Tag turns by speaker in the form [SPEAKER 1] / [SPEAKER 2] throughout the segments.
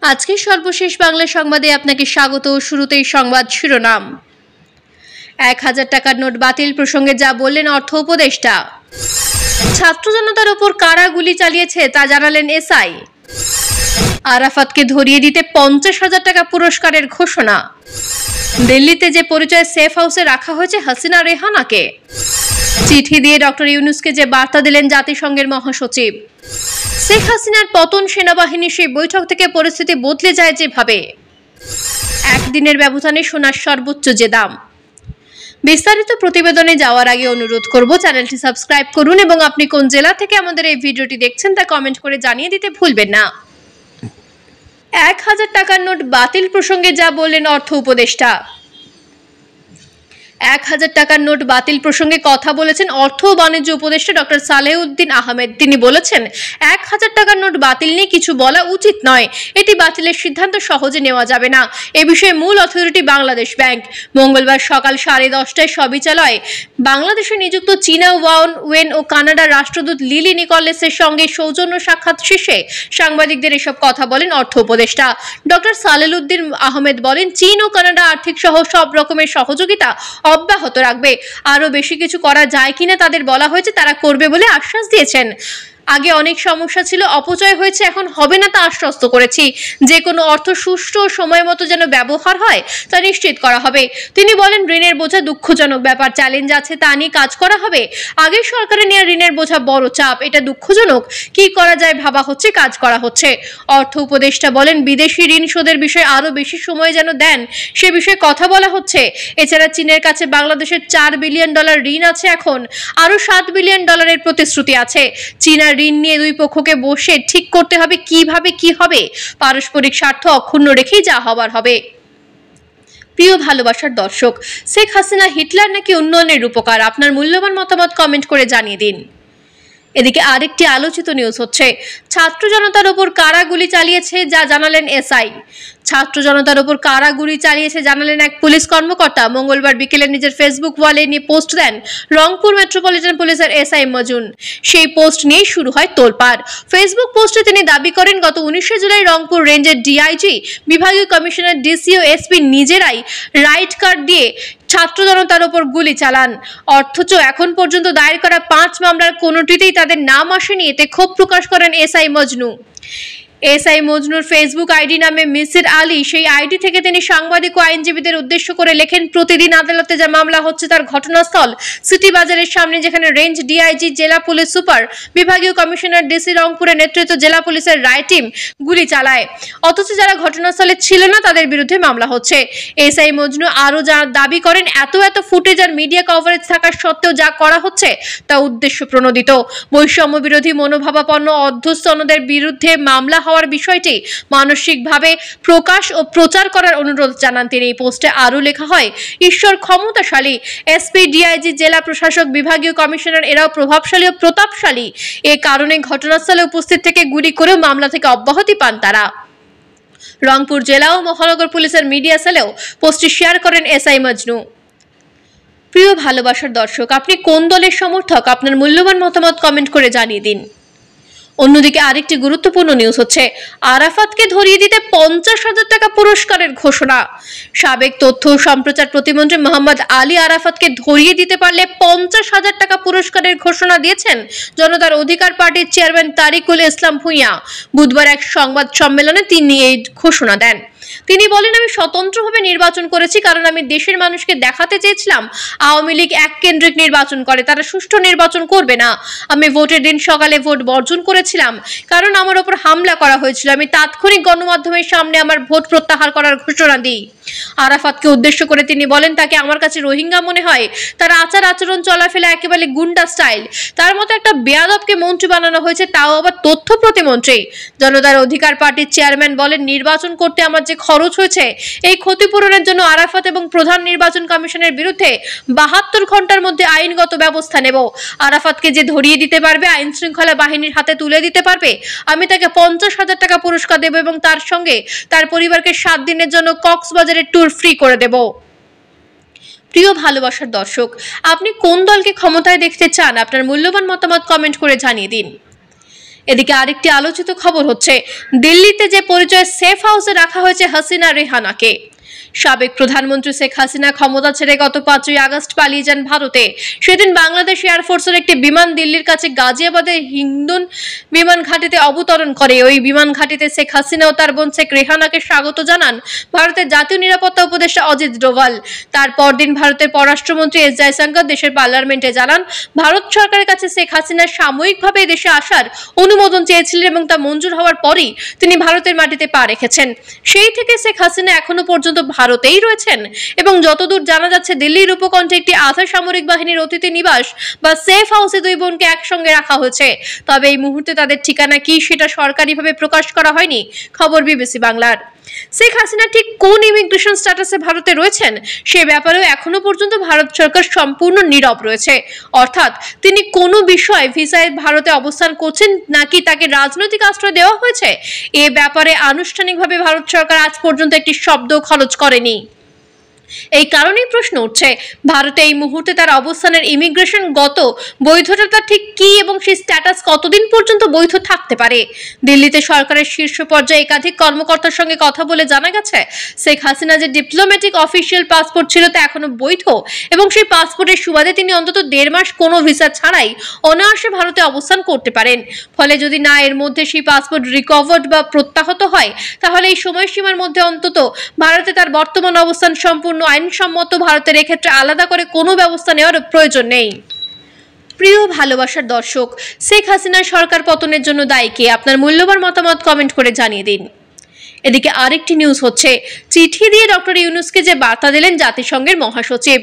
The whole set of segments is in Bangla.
[SPEAKER 1] আজকে সর্বশেষ বাংলা সংবাদে আপনাকে স্বাগত। শুরুতেই সংবাদ শিরোনাম। 1000 টাকার নোট বাতিল প্রসঙ্গে যা বললেন অর্থ উপদেষ্টা। ছাত্র জনতার ওপর কারা গুলি চালিয়েছে তা জানালেন এসআই। আরাফাতকে ধরিয়ে দিতে 50,000 টাকা পুরস্কারের ঘোষণা। দিল্লিতে যে পরিচয় সেফ হাউসে রাখা হয়েছে হাসিনা রেহানাকে। চিঠি দিয়ে ডক্টর ইউনূসকে যে বার্তা দিলেন জাতিসংঘের মহাসচিব। শেখ হাসিনার পতন, সেনাবাহিনীর সেই বৈঠক থেকে পরিস্থিতি বদলে যায় যেভাবে। একদিনের ব্যবধানে সোনার সর্বোচ্চ যে দাম। বিস্তারিত প্রতিবেদনে যাওয়ার আগে অনুরোধ করব চ্যানেলটি সাবস্ক্রাইব করুন এবং আপনি কোন জেলা থেকে আমাদের এই ভিডিওটি দেখছেন তা কমেন্ট করে জানিয়ে দিতে ভুলবেন না। 1000 টাকার নোট বাতিল প্রসঙ্গে যা বললেন অর্থ উপদেষ্টা। 1000 টাকার নোট বাতিল প্রসঙ্গে কথা বলেছেন অর্থ ও বাণিজ্য উপদেষ্টা ডক্টর সালেহউদ্দিন আহমেদ। তিনি বলেছেন, 1000 টাকার নোট বাতিল নিয়ে কিছু বলা উচিত নয়। এটি বাতিলের সিদ্ধান্ত সহজে নেওয়া যাবে না। এ বিষয়ে মূল অথরিটি বাংলাদেশ ব্যাংক। মঙ্গলবার সকাল 10:30টায় সবিচালয়ে বাংলাদেশে নিযুক্ত চীনা ওয়ান ওয়েন ও কানাডার রাষ্ট্রদূত লিলি নিকলসের সঙ্গে সৌজন্য সাক্ষাৎ শেষে সাংবাদিকদের এসব কথা বলেন অর্থ উপদেষ্টা ডক্টর সালেহউদ্দিন আহমেদ। বলেন, চীন ও কানাডা আর্থিক সহ সব রকমের সহযোগিতা অব্যাহত রাখবে। আরো বেশি কিছু করা যায় কিনা তাদের বলা হয়েছে, তারা করবে বলে আশ্বাস দিয়েছেন। আগে অনেক সমস্যা ছিল, অপচয় হয়েছে, এখন হবে না তা আশ্বস্ত করেছি। যে কোনো অর্থ সুষ্ঠু ও সময় মতো যেন ব্যবহার হয় তা নিশ্চিত করা হবে। তিনি বলেন, ঋণের বোঝা দুঃখজনক ব্যাপার, চ্যালেঞ্জ আছে, তা নিয়ে কাজ করা হবে। আগের সরকারে নেওয়া ঋণের বোঝা বড় চাপ, এটা দুঃখজনক। কি করা যায় ভাবা হচ্ছে, কাজ করা হচ্ছে। অর্থ উপদেষ্টা বলেন, বিদেশি ঋণ শোধের বিষয়ে আরো বেশি সময় যেন দেন সে বিষয়ে কথা বলা হচ্ছে। এছাড়া চীনের কাছে বাংলাদেশের $4 বিলিয়ন ঋণ আছে, এখন আরো $7 বিলিয়ন প্রতিশ্রুতি আছে। চীনা ঋণ নিয়ে দুই পক্ষকে বসে ঠিক করতে হবে কিভাবে কি হবে। পারস্পরিক স্বার্থ অক্ষুণ্ণ রেখেই যা হবার হবে। প্রিয় ভালোবাসার দর্শক, শেখ হাসিনা হিটলার নাকি উন্নয়নের রূপকার? আপনার মূল্যবান মতামত কমেন্ট করে জানিয়ে দিন। এদিকে আরেকটি আলোচিত নিউজ হচ্ছে, ছাত্র জনতার ওপর কারা গুলি চালিয়েছে যা জানালেন এসআই। ছাত্র জনতার ওপর কারা গুলি চালিয়েছে জানালেন এক পুলিশ কর্মকর্তা। মঙ্গলবার বিকেলে নিজের ফেসবুক ওয়ালে নিয়ে পোস্ট দেন রংপুর মেট্রোপলিটন পুলিশের এসআই মজুন। সেই পোস্ট নিয়েই শুরু হয় তোলপাড়। ফেসবুক পোস্টে তিনি দাবি করেন, গত 19শে জুলাই রংপুর রেঞ্জের ডিআইজি, বিভাগীয় কমিশনার, ডিসি ও এসপি নিজেরাই রাইট কার্ড দিয়ে ছাত্র জনতার ওপর গুলি চালান। অথচ এখন পর্যন্ত দায়ের করা 5 মামলার কোনোটিতেই তাদের নাম আসেনি। এতে ক্ষোভ প্রকাশ করেন এসআই মজনু। এসআই মজনুর ফেসবুক আইডি নামে মিসির আলী। সেই আইডি থেকে তিনি সাংবাদিক ও আইনজীবীদের উদ্দেশ্য করে লেখেন, প্রতিদিন আদালতে যা মামলা হচ্ছে তার ঘটনাস্থল সিটি বাজারের সামনে, যেখানে রেঞ্জ ডিআইজি, জেলা পুলিশ সুপার, বিভাগীয় কমিশনার, ডিসি রংপুরের নেতৃত্ব জেলা পুলিশের রায় টিম গুলি চালায়। অথচ যারা ঘটনাস্থলে ছিল না তাদের বিরুদ্ধে মামলা হচ্ছে। এসআই মজনু আরো যা দাবি করেন, এত ফুটেজ আর মিডিয়া কভারেজ থাকার সত্ত্বেও যা করা হচ্ছে তা উদ্দেশ্য প্রণোদিত। বৈষম্য বিরোধী মনোভাবাপন্ন অধ্যস্তনদের বিরুদ্ধে মামলা হওয়ার বিষয়টি মানসিকভাবে প্রকাশ ও প্রচার করার অনুরোধ জানান তিনি। এই পোস্টে আরও লেখা হয়, ঈশ্বর ক্ষমতাশালী, এসপি, ডিআইজি, জেলা প্রশাসক, বিভাগীয় কমিশনার এরাও প্রভাবশালী ও প্রতাপশালী। এ কারণে ঘটনাস্থলে উপস্থিত থেকে গুলি করেও মামলা থেকে অব্যাহতি পান তারা। রংপুর জেলা ও মহানগর পুলিশের মিডিয়া সেলেও পোস্টটি শেয়ার করেন এসআই মজনু। প্রিয় ভালোবাসার দর্শক, আপনি কোন দলের সমর্থক? আপনার মূল্যবান মতামত কমেন্ট করে জানিয়ে দিন। অন্যদিকে আরেকটি গুরুত্বপূর্ণ নিউজ হচ্ছে, আরাফাতকে ধরিয়ে দিতে 50,000 টাকা পুরস্কারের ঘোষণা। সাবেক তথ্য ও সম্প্রচার প্রতিমন্ত্রী মোহাম্মদ আলী আরাফাতকে ধরিয়ে দিতে পারলে 50,000 টাকা পুরস্কারের ঘোষণা দিয়েছেন জনতার অধিকার পার্টির চেয়ারম্যান তারিকুল ইসলাম ভূঁইয়া। বুধবার এক সংবাদ সম্মেলনে তিনি এই ঘোষণা দেন। তিনি বলেন, আমি স্বতন্ত্রভাবে নির্বাচন করেছি কারণ আমি দেশের মানুষকে দেখাতে চেয়েছিলাম আওয়ামী লীগ এক কেন্দ্রিক নির্বাচন করে, তারা সুষ্ঠু নির্বাচন করবে না। আমি ভোটের দিন সকালে ভোট বর্জন করেছিলাম কারণ আমার উপর হামলা করা হয়েছিল। আমি তাৎক্ষণিক গণমাধ্যমের সামনে আমার ভোট প্রত্যাহার করার ঘোষণা দিই। আরাফাতকে উদ্দেশ্য করে তিনি বলেন, তাকে আমার কাছে রোহিঙ্গা মনে হয়। তার আচার আচরণ চলাফেরা একেবারে গুন্ডা স্টাইল। তার মতো একটা বেয়াদবকে মন্ত্রী বানানো হয়েছে, তাও আবার তথ্য প্রতিমন্ত্রী। জনতার অধিকার পার্টির চেয়ারম্যান বলেন, নির্বাচন করতে আমার যে খরচ হয়েছে এই ক্ষতিপূরণের জন্য আরাফাত এবং প্রধান নির্বাচন কমিশনের বিরুদ্ধে 72 ঘন্টার মধ্যে আইনগত ব্যবস্থা নেব। আরাফাতকে যে ধরিয়ে দিতে পারবে, আইন শৃঙ্খলা বাহিনীর হাতে তুলে দিতে পারবে, আমি তাকে 50,000 টাকা পুরস্কার দেব এবং তার সঙ্গে তার পরিবারকে 7 দিনের জন্য কক্সবাজারের ট্যুর ফ্রি করে দেব। প্রিয় ভালোবাসার দর্শক, আপনি কোন দলকে ক্ষমতায় দেখতে চান? আপনার মূল্যবান মতামত কমেন্ট করে জানিয়ে দিন। এদিকে আরেকটি আলোচিত খবর হচ্ছে দিল্লিতে যে পরিচয় সেফ হাউসে রাখা হয়েছে হাসিনা রেহানাকে। সাবেক প্রধানমন্ত্রী শেখ হাসিনা ক্ষমতা ছেড়ে গত 5ই আগস্ট পালিয়ে যান ভারতে। সেদিন বাংলাদেশ এয়ারফোর্সের একটি বিমান দিল্লির কাছে গাজিয়াবাদের হিন্দন বিমান ঘাঁটিতে অবতরণ করে। ওই বিমান ঘাঁটিতে শেখ হাসিনা ও তার বোন শেখ রেহানাকে স্বাগত জানান ভারতের জাতীয় নিরাপত্তা উপদেষ্টা অজিত ডোভাল। তার পরদিন ভারতের পররাষ্ট্রমন্ত্রী এস জয়শঙ্কর দেশের পার্লামেন্টে জানান ভারত সরকারের কাছে শেখ হাসিনা সাময়িকভাবে দেশে আসার অনুমোদন চেয়েছিলেন এবং তা মঞ্জুর হওয়ার পরই তিনি ভারতের মাটিতে পা রেখেছেন। সেই থেকে শেখ হাসিনা এখনো পর্যন্ত ভারতেই রয়েছেন এবং যতদূর জানা যাচ্ছে দিল্লির উপকণ্ঠে একটি আধা সামরিক বাহিনীর অতিথি নিবাস বা সেফ হাউসে দুই বোনকে একসঙ্গে রাখা হয়েছে। তবে এই মুহূর্তে তাদের ঠিকানা কি সেটা সরকারিভাবে প্রকাশ করা হয়নি। খবর বিবিসি বাংলার। শেখ হাসিনা ঠিক কোন ইমিগ্রেশন স্ট্যাটাসে ভারতে রয়েছেন সে ব্যাপারেও এখনো পর্যন্ত ভারত সরকার সম্পূর্ণ নীরব রয়েছে। অর্থাৎ তিনি কোনো বিষয়ে ভিসায় ভারতে অবস্থান করছেন নাকি তাকে রাজনৈতিক আশ্রয় দেওয়া হয়েছে এ ব্যাপারে আনুষ্ঠানিকভাবে ভারত সরকার আজ পর্যন্ত একটি শব্দ খরচ করেনি। এই কারণেই প্রশ্ন উঠছে ভারতে এই মুহূর্তে তার অবস্থানের ইমিগ্রেশনগত বৈধতা ঠিক কি এবং সেই স্ট্যাটাস কতদিন পর্যন্ত বৈধ থাকতে পারে। দিল্লিতে সরকারের শীর্ষ পর্যায়ে একাধিক কর্মকর্তার সঙ্গে কথা বলে জানা গেছে শেখ হাসিনা যে ডিপ্লোম্যাটিক অফিসিয়াল পাসপোর্ট ছিল তা এখনো বৈধ এবং সেই পাসপোর্টের সুবাদে তিনি অন্তত 1.5 মাস কোনো ভিসা ছাড়াই অনায়াসে ভারতে অবস্থান করতে পারেন। ফলে যদি না এর মধ্যে সেই পাসপোর্ট রিকভার্ড বা প্রত্যাহত হয় তাহলে এই সময়সীমার মধ্যে অন্তত ভারতে তার বর্তমান অবস্থান সম্পূর্ণ আইনসম্মত। ভারতের এক্ষেত্রে আলাদা করে কোনো ব্যবস্থা নেওয়ার প্রয়োজন নেই। প্রিয় ভালোবাসার দর্শক, শেখ হাসিনার সরকার পতনের জন্য দায়ী কে? আপনার মূল্যবান মতামত কমেন্ট করে জানিয়ে দিন। এদিকে আরেকটি নিউজ হচ্ছে চিঠি দিয়ে ডক্টর ইউনূসকে যে বার্তা দিলেন জাতিসংঘের মহাসচিব।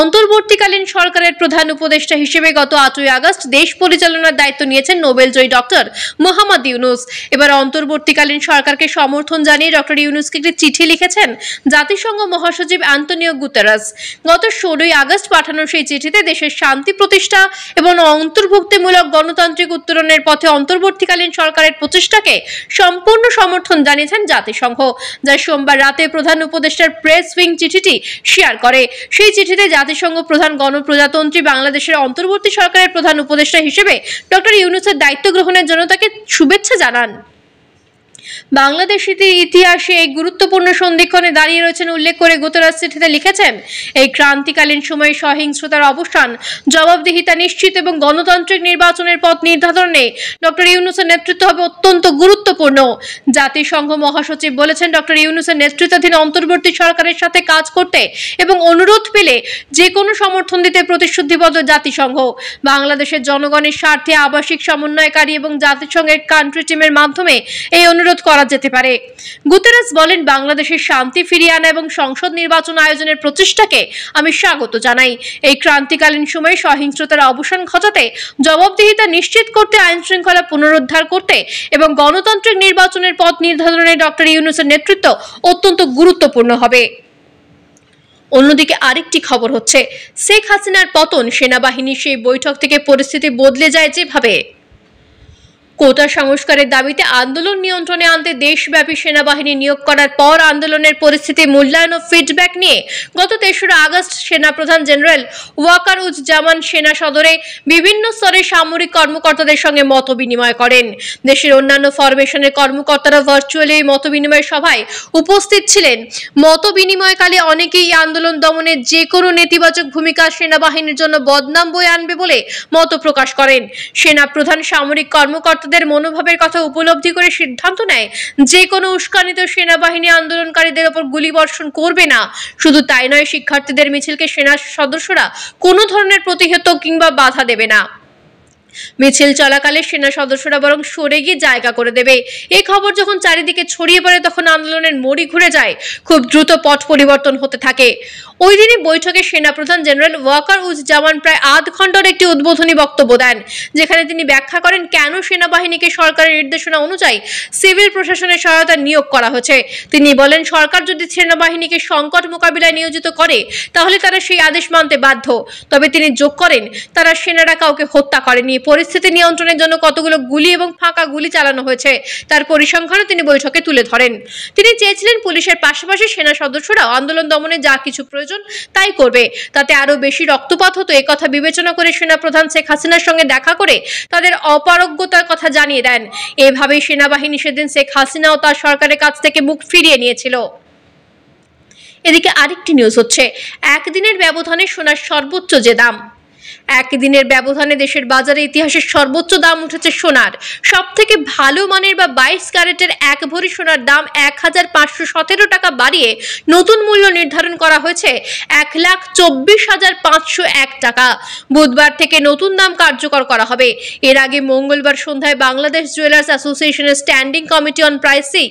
[SPEAKER 1] অন্তর্বর্তীকালীন সরকারের প্রধান উপদেষ্টা হিসেবে গত 8ই আগস্ট দেশ পরিচালনার দায়িত্ব নিয়েছেন নোবেলজয়ী ডক্টর মোহাম্মদ ইউনূস। এবার অন্তর্বর্তীকালীন সরকারকে সমর্থন জানিয়ে ডক্টর ইউনূসকে একটি চিঠি লিখেছেন জাতিসংঘ মহাসচিব আন্তোনিও গুতেরেস। গত 16ই আগস্ট পাঠানো সেই চিঠিতে দেশের শান্তি প্রতিষ্ঠা এবং অন্তর্ভুক্তিমূলক গণতান্ত্রিক উত্তরণের পথে অন্তর্বর্তীকালীন সরকারের প্রচেষ্টাকে সম্পূর্ণ সমর্থন জানিয়েছেন জাতিসংঘ, যা সোমবার রাতে প্রধান উপদেষ্টার প্রেস উইং চিঠিটি শেয়ার করে। সেই চিঠিতে জাতিসংঘ প্রধান গণপ্রজাতন্ত্রী বাংলাদেশের অন্তর্বর্তী সরকারের প্রধান উপদেষ্টা হিসেবে ডক্টর ইউনূসের দায়িত্ব গ্রহণের জন্য তাকে শুভেচ্ছা জানান। বাংলাদেশের ইতিহাসে এই গুরুত্বপূর্ণ সন্ধিক্ষণে দাঁড়িয়ে রয়েছেন উল্লেখ করে গুতেরেস চিঠিতে লিখেছেন, এই ক্রান্তিকালীন সময়ে সহিংসতার অবসান, জবাবদিহিতা নিশ্চিত এবং গণতান্ত্রিক নির্বাচনের পথ নির্ধারণে ডক্টর ইউনূসের নেতৃত্ব হবে অত্যন্ত গুরুত্বপূর্ণ। জাতিসংঘ মহাসচিব বলেছেন ডক্টর ইউনূসের নেতৃত্বাধীন অন্তর্বর্তী সরকারের সাথে কাজ করতে এবং অনুরোধ পেলে যে কোনো সমর্থন দিতে প্রতিশ্রুতিবদ্ধ জাতিসংঘ। বাংলাদেশের জনগণের স্বার্থে আবাসিক সমন্বয়কারী এবং জাতিসংঘের কান্ট্রি টিমের মাধ্যমে এই অনুরোধ করা যেতে পারে। গুতেরেস বলেন, বাংলাদেশের শান্তি ফিরিয়ে আনা এবং সংসদ নির্বাচন আয়োজনের প্রচেষ্টাকে আমি স্বাগত জানাই। এই ক্রান্তিকালীন সময়ে সহিংসতার অবসান ঘটাতে, জবাবদিহিতা নিশ্চিত করতে, আইন শৃঙ্খলা পুনরুদ্ধার করতে এবং গণতান্ত্রিক নির্বাচনের পথ নির্ধারণে ডক্টর ইউনূসের নেতৃত্ব অত্যন্ত গুরুত্বপূর্ণ হবে। অন্যদিকে আরেকটি খবর হচ্ছে শেখ হাসিনার পতন, সেনাবাহিনীর সেই বৈঠক থেকে পরিস্থিতি বদলে যায় যেভাবে। কোটা সংস্কারের দাবিতে আন্দোলন নিয়ন্ত্রণে আনতে দেশব্যাপী সেনাবাহিনী নিয়োগ করার পর আন্দোলনের পরিস্থিতি মূল্যায়ন ও ফিডব্যাক নিয়ে গত 3রা আগস্ট সেনাপ্রধান জেনারেল ওয়াকারুজ্জামান সেনা সদরে বিভিন্ন স্তরের সামরিক কর্মকর্তাদের সঙ্গে মত বিনিময় করেন। দেশের অন্যান্য ফরমেশনের কর্মকর্তারা ভার্চুয়ালি এই মত বিনিময় সভায় উপস্থিত ছিলেন। মত বিনিময়কালে অনেকেই আন্দোলন দমনের যে কোনো নেতিবাচক ভূমিকা সেনাবাহিনীর জন্য বদনাম বয়ে আনবে বলে মত প্রকাশ করেন। সেনাপ্রধান সামরিক কর্মকর্তা মনোভাবের কথা উপলব্ধি করে সিদ্ধান্ত নেয় যে কোনো উস্কানিত সেনাবাহিনী আন্দোলনকারীদের ওপর গুলিবর্ষণ করবে না। শুধু তাই নয়, শিক্ষার্থীদের মিছিলকে সেনা সদস্যরা কোনো ধরনের প্রতিহত কিংবা বাধা দেবে না। মিছিল চলাকালে সেনা সদস্যরা বরং সরে গিয়ে জায়গা করে দেবে। এই খবর যখন চারিদিকে ছড়িয়ে পড়ে তখন আন্দোলনের মোড়ই ঘুরে যায়। খুব দ্রুত পথ পরিবর্তন হতে থাকে। ওই দিনই বৈঠকে সেনাপ্রধান জেনারেল ওয়াকারুজ্জামান প্রায় আধ ঘন্টার একটি উদ্বোধনী বক্তব্য দেন, যেখানে তিনি ব্যাখ্যা করেন কেন সেনাবাহিনীকে সরকারের নির্দেশনা অনুযায়ী সিভিল প্রশাসনের সহায়তা নিয়োগ করা হয়েছে। তিনি বলেন, সরকার যদি সেনাবাহিনীকে সংকট মোকাবিলায় নিয়োজিত করে তাহলে তারা সেই আদেশ মানতে বাধ্য। তবে তিনি যোগ করেন, তারা সেনারা কাউকে হত্যা করেনি, পরিস্থিতি নিয়ন্ত্রণের জন্য কতগুলো গুলি এবং ফাঁকা গুলি চালানো হয়েছে তার পরিসংখ্যানও তিনি বৈঠকে তুলে ধরেন। তিনি চেয়েছিলেন পুলিশের পাশাপাশি সেনা সদস্যরাও আন্দোলন দমনে যা কিছু প্রয়োজন তাই করবে, তাতে আরো বেশি রক্তপাত হতো একথা বিবেচনা করে সেনাপ্রধান শেখ হাসিনার সঙ্গে দেখা করে তাদের অপারগতার কথা জানিয়ে দেন। এভাবেই সেনাবাহিনী সেদিন শেখ হাসিনা ও তার সরকারের কাছ থেকে মুখ ফিরিয়ে নিয়েছিল। এদিকে আরেকটি নিউজ হচ্ছে, একদিনের ব্যবধানে সোনার সর্বোচ্চ যে দাম। একদিনের ব্যবধানে দেশের বাজারে ইতিহাসের সর্বোচ্চ দাম উঠেছে সোনার। সব থেকে ভালো মানের বা 22 ক্যারেটের 1 ভরি সোনার দাম 1517 টাকা বাড়িয়ে নতুন মূল্য নির্ধারণ করা হয়েছে 1,24,501 টাকা। বুধবার থেকে নতুন দাম কার্যকর করা হবে। এর আগে মঙ্গলবার সন্ধ্যায় বাংলাদেশ জুয়েলার্স অ্যাসোসিয়েশনের standing committee on pricing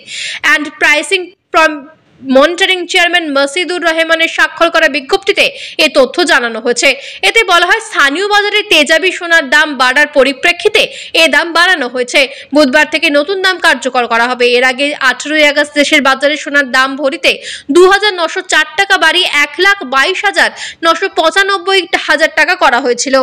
[SPEAKER 1] monitoring chairman Masidur রহমানের স্বাক্ষর করা বিজ্ঞপ্তিতে এ তথ্য জানানো হয়েছে। এতে বলা হয়, স্থানীয় বাজারে তেজাবি সোনার দাম বাড়ার পরিপ্রেক্ষিতে এ দাম বাড়ানো হয়েছে। বুধবার থেকে নতুন দাম কার্যকর করা হবে। এর আগে 18 আগস্ট দেশের বাজারে সোনার দাম ভরিতে 2,904 টাকা বাড়িয়ে 1,22,995 টাকা করা হয়েছিল।